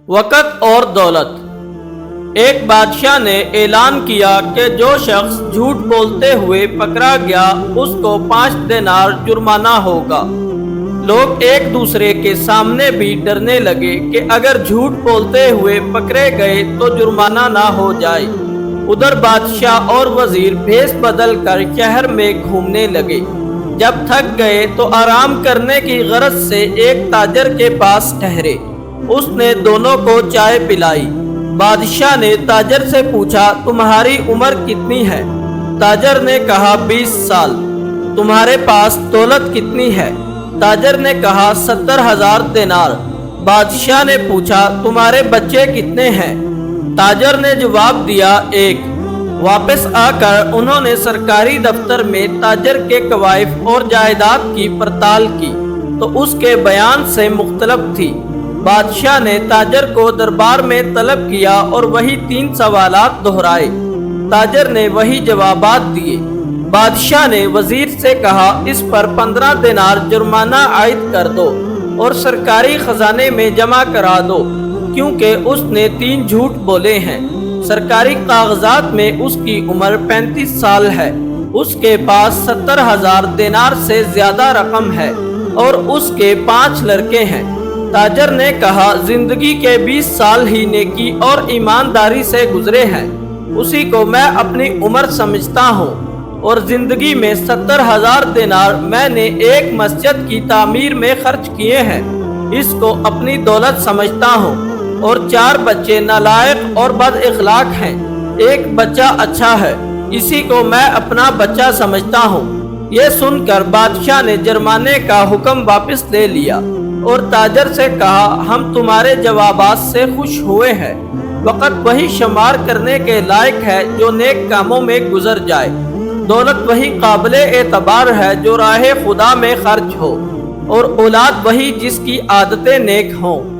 وقت اور دولت۔ ایک بادشاہ نے اعلان کیا کہ جو شخص جھوٹ بولتے ہوئے پکڑا گیا اس کو 5 دینار جرمانہ ہوگا۔ لوگ ایک دوسرے کے سامنے بھی ڈرنے لگے کہ اگر جھوٹ بولتے ہوئے پکڑے گئے تو جرمانہ نہ ہو جائے۔ ادھر بادشاہ اور وزیر بھیس بدل کر شہر میں گھومنے لگے۔ جب تھک گئے تو آرام کرنے کی غرض سے ایک تاجر کے پاس ٹھہرے۔ اس نے دونوں کو چائے پلائی۔ بادشاہ نے تاجر سے پوچھا تمہاری عمر کتنی ہے؟ تاجر نے کہا 20 سال۔ تمہارے پاس دولت کتنی ہے؟ تاجر نے کہا 70,000 دینار۔ بادشاہ نے پوچھا تمہارے بچے کتنے ہیں؟ تاجر نے جواب دیا 1۔ واپس آ کر انہوں نے سرکاری دفتر میں تاجر کے کوائف اور جائیداد کی پڑتال کی تو اس کے بیان سے مختلف تھی۔ بادشاہ نے تاجر کو دربار میں طلب کیا اور وہی 3 سوالات دہرائے۔ تاجر نے وہی جوابات دیے۔ بادشاہ نے وزیر سے کہا اس پر 15 دینار جرمانہ عائد کر دو اور سرکاری خزانے میں جمع کرا دو، کیونکہ اس نے 3 جھوٹ بولے ہیں۔ سرکاری کاغذات میں اس کی عمر 35 سال ہے۔ اس کے پاس 70,000 دینار سے زیادہ رقم ہے اور اس کے 5 لڑکے ہیں۔ تاجر نے کہا زندگی کے 20 سال ہی نیکی اور ایمانداری سے گزرے ہیں، اسی کو میں اپنی عمر سمجھتا ہوں، اور زندگی میں 70,000 دینار میں نے ایک مسجد کی تعمیر میں خرچ کیے ہیں، اس کو اپنی دولت سمجھتا ہوں، اور 4 بچے نالائق اور بد اخلاق ہیں، ایک بچہ اچھا ہے، اسی کو میں اپنا بچہ سمجھتا ہوں۔ یہ سن کر بادشاہ نے جرمانے کا حکم واپس لے لیا اور تاجر سے کہا ہم تمہارے جوابات سے خوش ہوئے ہیں۔ وقت وہی شمار کرنے کے لائق ہے جو نیک کاموں میں گزر جائے، دولت وہی قابل اعتبار ہے جو راہ خدا میں خرچ ہو، اور اولاد وہی جس کی عادتیں نیک ہوں۔